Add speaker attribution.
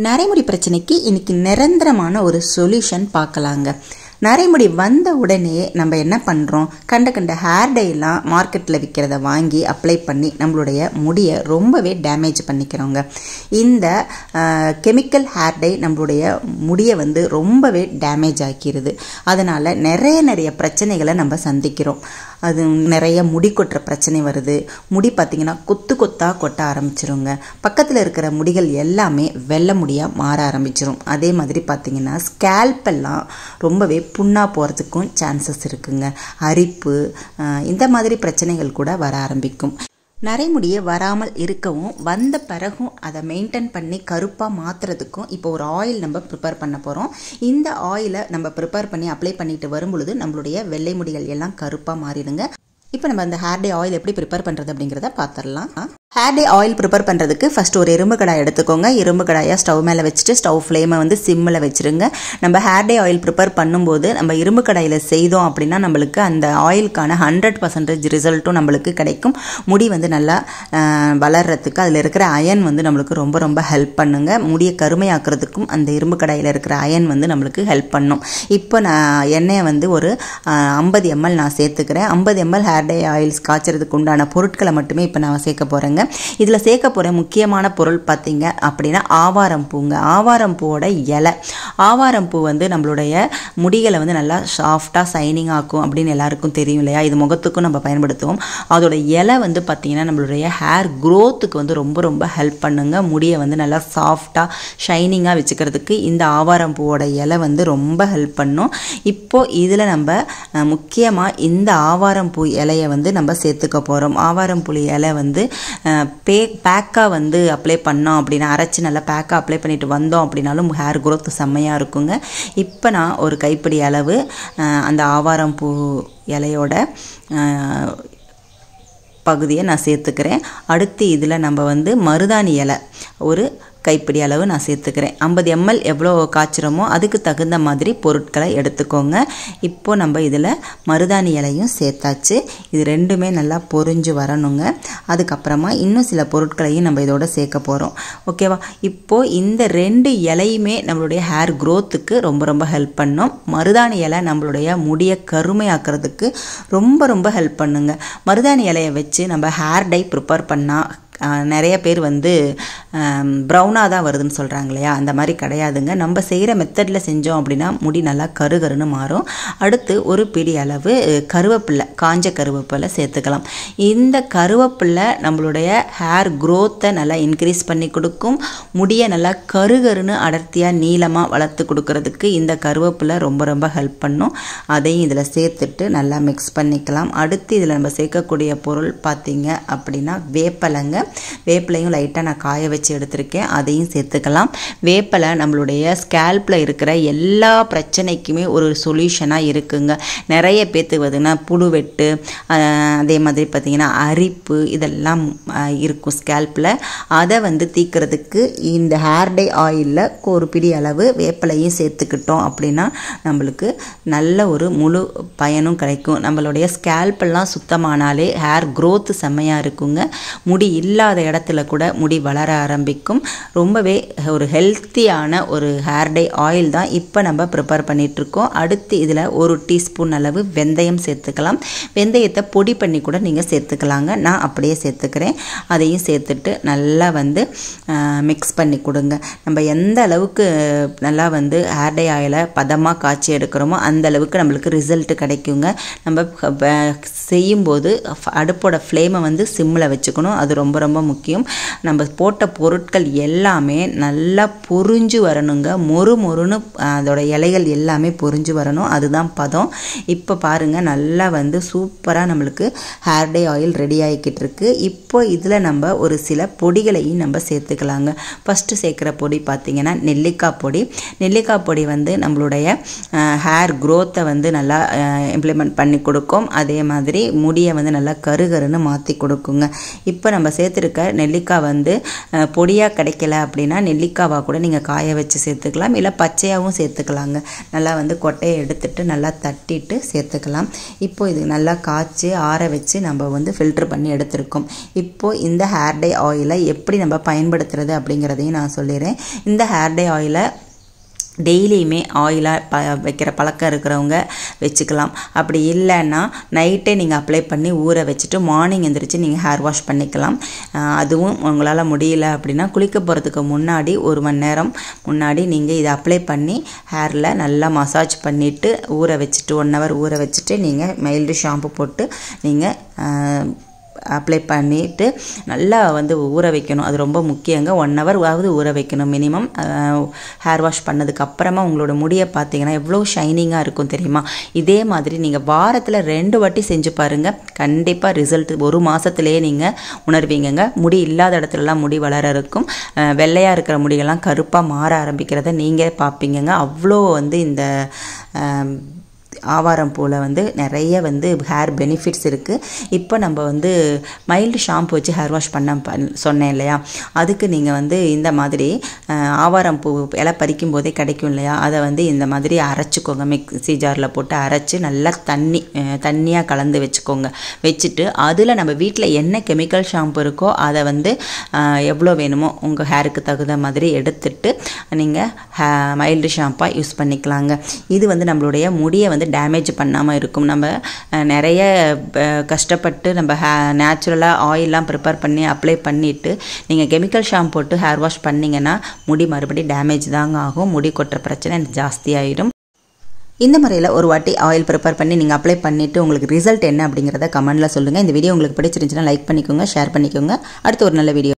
Speaker 1: நரைமுடி பிரச்சனைக்கு இன்னைக்கு நிரந்தரமான ஒரு சொல்யூஷன் பார்க்கலாங்க. நரைமுடி வந்த உடனே நம்ம என்ன பண்ணுறோம், கண்ட ஹேர் டைலாம் மார்க்கெட்டில் விற்கிறத வாங்கி அப்ளை பண்ணி நம்மளுடைய முடியை ரொம்பவே டேமேஜ் பண்ணிக்கிறோங்க. இந்த கெமிக்கல் ஹேர் டை நம்மளுடைய முடியை ரொம்பவே டேமேஜ் ஆக்கிடுது. அதனால் நிறைய பிரச்சனைகளை நம்ம சந்திக்கிறோம். அது நிறைய முடி கொட்டுற பிரச்சனை வருது. முடி பார்த்திங்கன்னா கொத்தாக கொட்ட ஆரம்பிச்சிருங்க. பக்கத்தில் இருக்கிற முடிகள் எல்லாமே வெள்ளை முடியாக மாற ஆரம்பிச்சிரும். அதே மாதிரி பார்த்திங்கன்னா ஸ்கேல்பெல்லாம் ரொம்பவே புண்ணாக போகிறதுக்கும் சான்சஸ் இருக்குங்க. அரிப்பு இந்த மாதிரி பிரச்சனைகள் கூட வர ஆரம்பிக்கும். நரைமுடியை வராமல் இருக்கவும் வந்த பிறகும் அதை மெயின்டைன் பண்ணி கருப்பாக மாற்றுறதுக்கும் இப்போ ஒரு ஆயில் நம்ம ப்ரிப்பேர் பண்ண போகிறோம். இந்த ஆயிலை நம்ம ப்ரிப்பேர் பண்ணி அப்ளை பண்ணிட்டு வரும் பொழுது நம்மளுடைய வெள்ளை முடிகள் எல்லாம் கருப்பாக மாறிடுங்க. இப்போ நம்ம அந்த ஹேர் டே ஆயில் எப்படி ப்ரிப்பேர் பண்ணுறது அப்படிங்கிறத பார்த்துடலாம். ஹேர் டே ஆயில் ப்ரிப்பேர் பண்ணுறதுக்கு ஃபஸ்ட்டு ஒரு இரும்பு கடாய் எடுத்துக்கோங்க. இரும்பு கடாயை ஸ்டவ் மேலே வச்சுட்டு ஸ்டவ் ஃப்ளேமை சிம்மில் வச்சுருங்க. நம்ம ஹேர் டே ஆயில் ப்ரிப்பேர் பண்ணும்போது நம்ம இரும்பு கடாயில் செய்தோம் அப்படின்னா நம்மளுக்கு அந்த ஆயிலுக்கான 100% ரிசல்ட்டும் நம்மளுக்கு கிடைக்கும். முடி நல்லா வளர்கிறதுக்கு அதில் இருக்கிற அயன் நம்மளுக்கு ரொம்ப ஹெல்ப் பண்ணுங்க. முடியை கருமையாக்குறதுக்கும் அந்த இரும்பு கடாயில் இருக்கிற அயன் நம்மளுக்கு ஹெல்ப் பண்ணும். இப்போ நான் எண்ணெயை ஒரு 50 ml நான் சேர்த்துக்கிறேன். 50 ml ஹேர் டே ஆயில்ஸ் காய்ச்சறதுக்கு உண்டான பொருட்களை மட்டுமே இப்போ நான் சேர்க்க போகிறேங்க. இதில் சேர்க்க போகிற முக்கியமான பொருள் பார்த்தீங்க அப்படின்னா ஆவாரம் பூங்க. ஆவாரம் பூவோட இலை. ஆவாரம் பூ நம்மளுடைய முடிகளை நல்லா சாஃப்டாக சைனிங் ஆக்கும் அப்படின்னு எல்லாருக்கும் தெரியும் இல்லையா. இது முகத்துக்கும் நம்ம பயன்படுத்துவோம். அதோட இலை பார்த்தீங்கன்னா நம்மளுடைய ஹேர் க்ரோத்துக்கு ரொம்ப ஹெல்ப் பண்ணுங்க. முடியை நல்லா சாஃப்டாக ஷைனிங்காக வச்சுக்கிறதுக்கு இந்த ஆவாரம் பூவோட இலை ரொம்ப ஹெல்ப் பண்ணும். இப்போது இதில் நம்ம முக்கியமாக இந்த ஆவாரம் பூ இலையை நம்ம சேர்த்துக்க போகிறோம். ஆவாரம் பூ இலை பேக்காக அப்ளை பண்ணோம் அப்படின்னா, அரைச்சி நல்லா பேக்காக அப்ளை பண்ணிட்டு வந்தோம் அப்படின்னாலும் ஹேர் க்ரோத் செம்மையாக இருக்குங்க. இப்போ நான் ஒரு கைப்பிடி அளவு அந்த ஆவாரம் பூ இலையோட பகுதியை நான் சேர்த்துக்கிறேன். அடுத்து இதில் நம்ம மருதாணி இலை ஒரு கைப்பிடி அளவு நான் சேர்த்துக்கிறேன். 50 ml எவ்வளோ காய்ச்சிரமோ அதுக்கு தகுந்த மாதிரி பொருட்களை எடுத்துக்கோங்க. இப்போது நம்ம இதில் மருதாணி இலையும் சேர்த்தாச்சு. இது ரெண்டுமே நல்லா பொரிஞ்சு வரணுங்க. அதுக்கப்புறமா இன்னும் சில பொருட்களையும் நம்ம இதோட சேர்க்க போகிறோம். ஓகேவா. இப்போது இந்த 2 இலையுமே நம்மளுடைய ஹேர் க்ரோத்துக்கு ரொம்ப ஹெல்ப் பண்ணும். மருதாணி இலை நம்மளுடைய முடியை கருமையாக்குறதுக்கு ரொம்ப ஹெல்ப் பண்ணுங்க. மருதாணி இலையை வச்சு நம்ம ஹேர் டை ப்ரிப்பேர் பண்ணால் நிறைய பேர் ப்ரௌனாக தான் வருதுன்னு சொல்கிறாங்க இல்லையா. அந்த மாதிரி கிடையாதுங்க. நம்ம செய்கிற மெத்தடில் செஞ்சோம் அப்படின்னா முடி நல்லா கருன்னு மாறும். அடுத்து ஒரு பிடி அளவு கருவேப்பிலை, காஞ்ச கருவேப்பிலை சேர்த்துக்கலாம். இந்த கருவேப்பிலை நம்மளுடைய ஹேர் க்ரோத்தை நல்லா இன்க்ரீஸ் பண்ணி கொடுக்கும். முடியை நல்லா கருன்னு அடர்த்தியாக நீளமாக வளர்த்து கொடுக்கறதுக்கு இந்த கருவேப்பிலை ரொம்ப ஹெல்ப் பண்ணும். அதையும் இதில் சேர்த்துட்டு நல்லா மிக்ஸ் பண்ணிக்கலாம். அடுத்து இதில் நம்ம சேர்க்கக்கூடிய பொருள் பார்த்திங்க அப்படின்னா வேப்பலைங்க. வேப்பிலையும் லைட்டாக நான் காய வச்சு எடுத்திருக்கேன். அதையும் சேர்த்துக்கலாம். வேப்பிலை நம்மளுடைய ஸ்கேல்பில் இருக்கிற எல்லா பிரச்சனைக்குமே ஒரு சொல்யூஷனாக இருக்குங்க. நிறைய பேத்துக்கு புழுவெட்டு, அதே மாதிரி பார்த்திங்கன்னா அரிப்பு இதெல்லாம் இருக்கும் ஸ்கேல்பில். அதை தீக்கிறதுக்கு இந்த ஹேர் டை ஆயிலில் ஒரு பிடி அளவு வேப்பிலையும் சேர்த்துக்கிட்டோம் அப்படின்னா நம்மளுக்கு நல்ல ஒரு முழு பயனும் கிடைக்கும். நம்மளுடைய ஸ்கேல்பெல்லாம் சுத்தமானாலே ஹேர் க்ரோத் செம்மையாக இருக்குங்க. முடி இல்லாத இடத்துல கூட முடி வளர ஆரம்பிக்கும். ரொம்பவே ஒரு ஹெல்த்தியான ஒரு ஹேர் டை ஆயில் தான் இப்போ நம்ம ப்ரிப்பேர் பண்ணிகிட்ருக்கோம். அடுத்து இதில் ஒரு டீஸ்பூன் அளவு வெந்தயம் சேர்த்துக்கலாம். வெந்தயத்தை பொடி பண்ணி கூட நீங்கள் சேர்த்துக்கலாங்க. நான் அப்படியே சேர்த்துக்கிறேன். அதையும் சேர்த்துட்டு நல்லா மிக்ஸ் பண்ணி கொடுங்க. நம்ம எந்த அளவுக்கு நல்லா ஹேர் டை ஆயிலை பதமாக காய்ச்சி எடுக்கிறோமோ அந்த அளவுக்கு நம்மளுக்கு ரிசல்ட்டு கிடைக்குங்க. நம்ம செய்யும்போது அடுப்போட ஃப்ளேமை சிம்மில் வச்சுக்கணும். அது ரொம்ப முக்கியம். நம்ம போட்ட பொருட்கள் எல்லாமே நல்லா பொரிஞ்சு வரணுங்க. மொறுன்னு அதோட இலைகள் எல்லாமே பொரிஞ்சு வரணும். அதுதான் பதம். இப்போ பாருங்கள் நல்லா சூப்பராக நம்மளுக்கு ஹேர் டை ஆயில் ரெடி ஆகிக்கிட்டு இருக்கு. இப்போ இதில் நம்ம ஒரு சில பொடிகளையும் நம்ம சேர்த்துக்கலாங்க. ஃபஸ்ட்டு சேர்க்குற பொடி பார்த்திங்கன்னா நெல்லிக்காய் பொடி. நெல்லிக்காய் பொடி நம்மளுடைய ஹேர் க்ரோத்தை நல்லா இம்ப்ளிமெண்ட் பண்ணி கொடுக்கும். அதே மாதிரி முடியை நல்லா கருன்னு மாற்றி கொடுக்குங்க. இப்போ நம்ம சேர்த்து சேர்த்துருக்க நெல்லிக்காய் வந்து பொடியாக கிடைக்கல அப்படின்னா நெல்லிக்காவாக கூட நீங்கள் காய வச்சு சேர்த்துக்கலாம், இல்லை பச்சையாகவும் சேர்த்துக்கலாங்க. நல்லா வந்து கொட்டையை எடுத்துட்டு நல்லா தட்டிட்டு சேர்த்துக்கலாம். இப்போது இது நல்லா காய்ச்சி ஆற வச்சு நம்ம வந்து ஃபில்ட்ரு பண்ணி எடுத்துருக்கோம். இப்போது இந்த ஹேர் டை ஆயிலை எப்படி நம்ம பயன்படுத்துறது அப்படிங்கிறதையும் நான் சொல்லிடுறேன். இந்த ஹேர் டை ஆயிலை டெய்லியுமே ஆயிலாக வைக்கிற பழக்கம் இருக்கிறவங்க வச்சுக்கலாம். அப்படி இல்லைன்னா நைட்டே நீங்கள் அப்ளை பண்ணி ஊற வச்சுட்டு மார்னிங் எழுந்திரிச்சு நீங்கள் ஹேர் வாஷ் பண்ணிக்கலாம். அதுவும் உங்களால் முடியல அப்படின்னா குளிக்க போகிறதுக்கு முன்னாடி 1 மணி நேரம் முன்னாடி நீங்கள் இதை அப்ளை பண்ணி ஹேரில் நல்லா மசாஜ் பண்ணிவிட்டு ஊற வச்சுட்டு 1 ஹவர் ஊற வச்சுட்டு நீங்கள் மைல்டு ஷாம்பு போட்டு நீங்கள் அப்ளை பண்ணிவிட்டு நல்லா வந்து ஊற வைக்கணும். அது ரொம்ப முக்கியங்க. 1 ஹவராவது ஊற வைக்கணும் மினிமம். ஹேர் வாஷ் பண்ணதுக்கப்புறமா உங்களோட முடியை பார்த்தீங்கன்னா எவ்வளோ ஷைனிங்காக இருக்கும் தெரியுமா? இதே மாதிரி நீங்கள் வாரத்தில் 2 வாட்டி செஞ்சு பாருங்கள். கண்டிப்பாக ரிசல்ட் 1 மாதத்துலேயே நீங்கள் உணர்வீங்கங்க. முடி இல்லாத இடத்துலலாம் முடி வளர இருக்கும். வெள்ளையாக இருக்கிற முடிகள்லாம் கருப்பாக மாற ஆரம்பிக்கிறத நீங்கள் பார்ப்பீங்கங்க. அவ்வளோ வந்து இந்த ஆவாரம் பூவில் வந்து நிறைய வந்து ஹேர் பெனிஃபிட்ஸ் இருக்குது. இப்போ நம்ம வந்து மைல்டு ஷாம்பு வச்சு ஹேர் வாஷ் சொன்னேன் இல்லையா, அதுக்கு நீங்கள் வந்து இந்த மாதிரி ஆவாரம் பூ இலை பறிக்கும் போதே கிடைக்கும் இல்லையா, அதை வந்து இந்த மாதிரி அரைச்சிக்கோங்க. மிக்ஸி ஜாரில் போட்டு அரைச்சி நல்லா தண்ணியாக கலந்து வச்சுக்கோங்க. வச்சுட்டு அதில் நம்ம வீட்டில் என்ன கெமிக்கல் ஷாம்பு இருக்கோ அதை வந்து எவ்வளோ வேணுமோ உங்கள் ஹேருக்கு தகுந்த மாதிரி எடுத்துட்டு நீங்கள் மைல்டு ஷாம்பாக யூஸ் பண்ணிக்கலாங்க. இது வந்து நம்மளுடைய முடியை வந்து டேமேஜ் பண்ணாமல் இருக்கும். நம்ம நிறைய கஷ்டப்பட்டு நம்ம நேச்சுரலாக ஆயிலெலாம் ப்ரிப்பேர் பண்ணி அப்ளை பண்ணிவிட்டு நீங்கள் கெமிக்கல் ஷாம்பு போட்டு ஹேர் வாஷ் பண்ணிங்கன்னா முடி மறுபடியும் டேமேஜ் தாங்க ஆகும். முடி கொட்டுற பிரச்சனை ஜாஸ்தியாகிடும். இந்த முறையில் ஒரு வாட்டி ஆயில் ப்ரிப்பேர் பண்ணி நீங்கள் அப்ளை பண்ணிவிட்டு உங்களுக்கு ரிசல்ட் என்ன அப்படிங்கிறத கமெண்ட்டில் சொல்லுங்கள். இந்த வீடியோ உங்களுக்கு பிடிச்சிருந்துச்சுன்னா லைக் பண்ணிக்கோங்க, ஷேர் பண்ணிக்கோங்க. அடுத்து ஒரு நல்ல வீடியோ